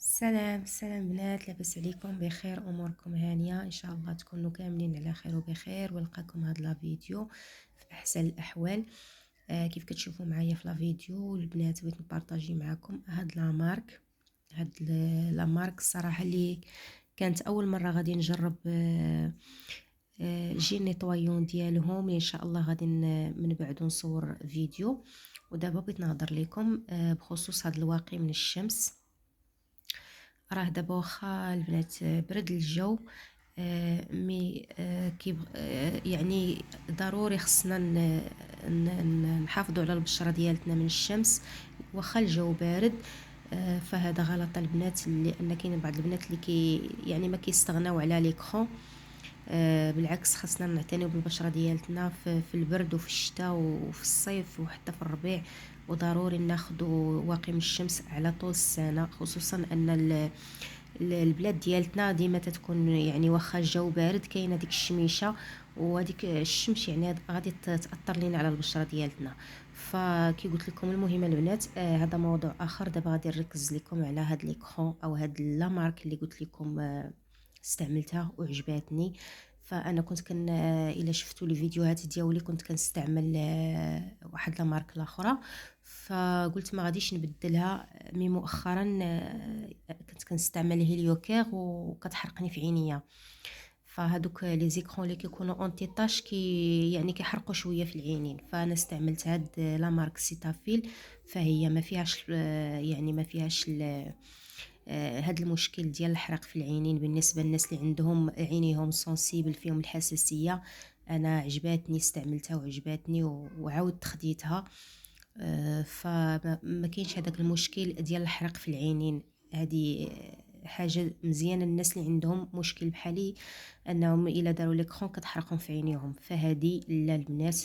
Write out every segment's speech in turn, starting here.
السلام بنات، لاباس عليكم؟ بخير، اموركم هانيه ان شاء الله تكونوا كاملين على خير وبخير، ولقاكم هاد لا فيديو في احسن الاحوال. كيف كتشوفوا معايا في لا فيديو البنات، بغيت نبارطاجي معكم هاد لا مارك. لا مارك الصراحه اللي كانت اول مره غادي نجرب الجيل نيطويون ديالهم، ان شاء الله غادي من بعد نصور فيديو. ودابا بغيت نهضر لكم بخصوص هاد الواقي من الشمس. راه دابا واخا البنات برد الجو، مي يعني ضروري خصنا نحافظوا على البشره ديالتنا من الشمس واخا الجو بارد. فهذا غلط البنات، لان كاين بعض البنات اللي يعني ما كيستغناو على ليكرون. بالعكس خاصنا نعتنيو بالبشره ديالتنا في البرد وفي الشتاء وفي الصيف وحتى في الربيع، وضروري ناخذوا واقي من الشمس على طول السنه، خصوصا ان البلاد ديالتنا ديما تتكون يعني واخا الجو بارد كاينه ديك الشميشه وهذيك الشمس، يعني غادي تاثر لينا على البشره ديالتنا. فكي قلت لكم المهم البنات، هذا موضوع اخر. دابا غادي نركز لكم على هاد ليكرون او هاد لا مارك اللي قلت لكم استعملتها وعجباتني. فانا كنت الا شفتوا لي فيديوهات ديالي كنت كنستعمل واحد لا مارك الاخرى، فقلت ما غاديش نبدلها. مي مؤخرا كنت كنستعمل هيليوكير وكتحرقني في عينيا. فهادوك لي زيكرون اللي كيكونوا اونتي طاش يعني كيحرقوا شويه في العينين، فانا استعملت هاد لا مارك سيتافيل. فهي ما فيهاش يعني ما فيهاش هاد المشكل ديال الحرق في العينين بالنسبه للناس اللي عندهم عينيهم سنسيبل فيهم الحساسيه. انا عجباتني، استعملتها وعجباتني وعاودت خديتها. فما كاينش هذاك المشكل ديال الحرق في العينين. هذه حاجه مزيانه الناس اللي عندهم مشكل بحالي، انهم الا داروا ليكرون كتحرقهم في عينيهم. فهذه لا البنات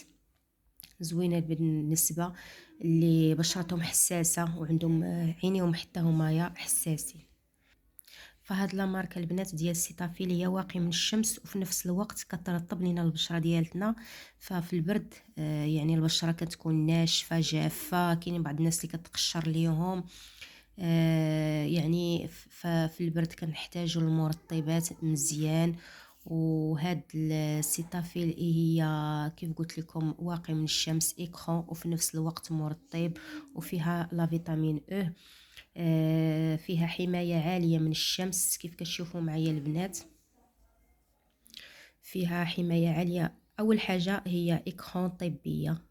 زوينه بالنسبه اللي بشرتهم حساسه وعندهم عينيهم حتى هما حساسين. فهاد لا ماركه البنات ديال سيتافيل هي واقي من الشمس وفي نفس الوقت كترطب لينا البشره ديالتنا. ففي البرد يعني البشره كتكون ناشفه جافه، كاينين بعض الناس اللي كتقشر ليهم. يعني ففي البرد كنحتاجوا المرطبات مزيان. وهاد السيتافيل هي كيف قلت لكم واقي من الشمس ايكرون وفي نفس الوقت مرطب، وفيها لا فيتامين او. فيها حماية عالية من الشمس كيف كتشوفوا معايا البنات. فيها حماية عالية، أول حاجة هي إكران طبية،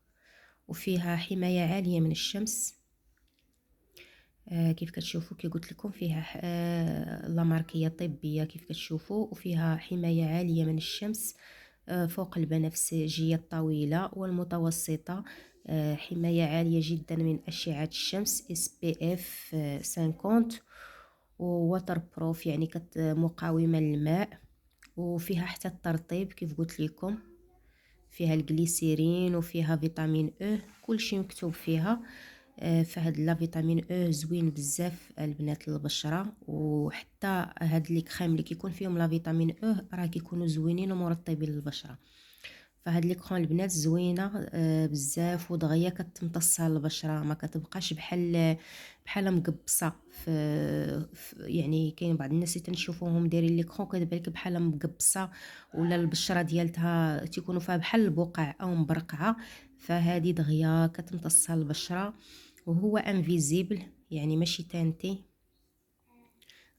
وفيها حماية عالية من الشمس. كيف كتشوفوا كي قلت لكم فيها لا ماركية طبية كيف كتشوفوا، وفيها حماية عالية من الشمس فوق البنفسجية الطويلة والمتوسطة. حماية عالية جدا من أشعة الشمس SPF 50، ووتر بروف يعني مقاومة للماء. وفيها حتى الترطيب كيف قلت لكم، فيها الجليسيرين وفيها فيتامين او، كلشي مكتوب فيها. فهاد لا فيتامين او زوين بزاف البنات للبشره، وحتى هاد لي كريم اللي كيكون فيهم لا فيتامين او راه كيكونوا زوينين ومرطبين للبشره. فهاد لي كرون البنات زوينه بزاف ودغيا كتمتصها البشره، ما كتبقاش بحال مقبصه يعني كاين بعض الناس اللي تنشوفوهم دايرين لي كرون كتبان لك بحال مقبصه، ولا البشره ديالتها تيكونوا فيها بحال البقع او مبرقعه. فهذه دغيا كتمتصها البشره، وهو انفيزيبل يعني ماشي تانتي.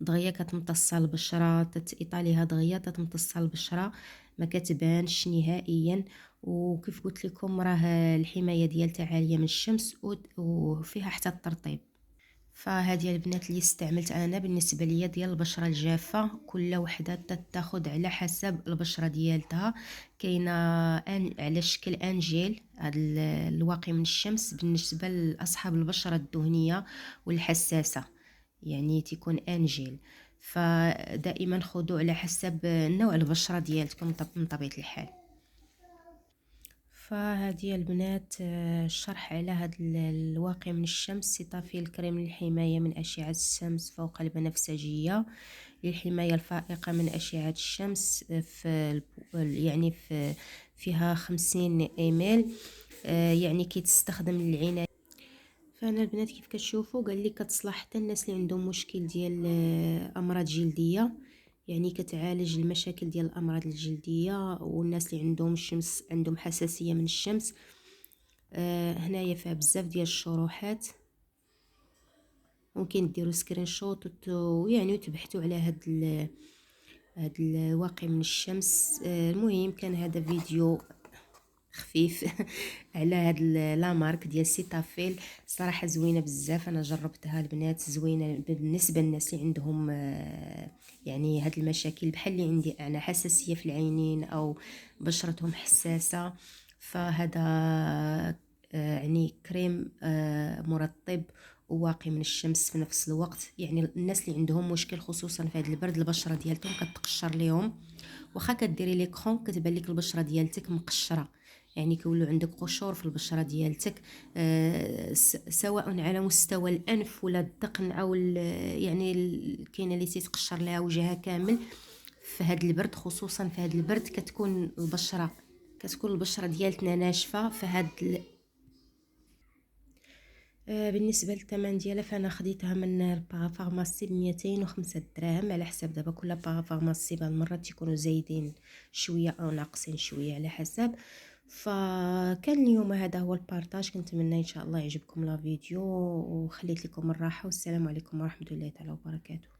دغيا كتمتصها البشره، تتايطاليها دغيا تتمتصها البشره، ما كتبانش نهائيا. وكيف قلت لكم راه الحمايه ديالتها عاليه من الشمس وفيها حتى الترطيب. فهذه البنات اللي استعملت انا بالنسبه ليا ديال البشره الجافه، كل وحده تاخذ على حسب البشره ديالتها. كاينه على شكل انجيل هذا الواقي من الشمس بالنسبه لاصحاب البشره الدهنيه والحساسه، يعني تكون انجيل. فدائما خذوا على حسب نوع البشره ديالتكم من طبيعه الحال. فهذه البنات الشرح على هذا الواقي من الشمس. سيتافيل كريم للحماية من أشعة الشمس فوق البنفسجية، للحماية الفائقة من أشعة الشمس. يعني فيها 50 إيميل، يعني كي تستخدم للعناية. فانا البنات كيف كتشوفوا قال لي كتصلح حتى الناس اللي عندهم مشكل ديال امراض جلديه، يعني كتعالج المشاكل ديال الامراض الجلديه، والناس اللي عندهم الشمس، عندهم حساسيه من الشمس. هنايا فيها بزاف ديال الشروحات، ممكن ديروا سكرين شوت ويعني وتبحثوا على هاد الواقي من الشمس. المهم كان هذا فيديو خفيف على هاد لا مارك ديال سيتافيل. صراحه زوينه بزاف، انا جربتها البنات، زوينه بالنسبه للناس اللي عندهم يعني هاد المشاكل بحال اللي عندي انا، حساسيه في العينين او بشرتهم حساسه. فهذا يعني كريم مرطب وواقي من الشمس في نفس الوقت. يعني الناس اللي عندهم مشكل خصوصا في هذا البرد البشره ديالتهم كتقشر ليهم، واخا كديري ليكرون كتبان لك البشره ديالتك مقشره، يعني كيولوا عندك قشور في البشره ديالتك، سواء على مستوى الانف ولا الذقن او يعني كاينه اللي تيتقشر لها وجهها كامل. في هذا البرد خصوصا في هذا البرد كتكون البشره ديالتنا ناشفه. بالنسبه للثمن ديالها فانا خديتها من البارافارماسي ب205 دراهم، على حساب دابا كل بارافارماسي بعض المرات تيكونوا زايدين شويه او ناقصين شويه على حسب. فكان اليوم هذا هو البارطاج، كنتمنى ان شاء الله يعجبكم لا فيديو، وخليت لكم الراحه، والسلام عليكم ورحمه الله تعالى وبركاته.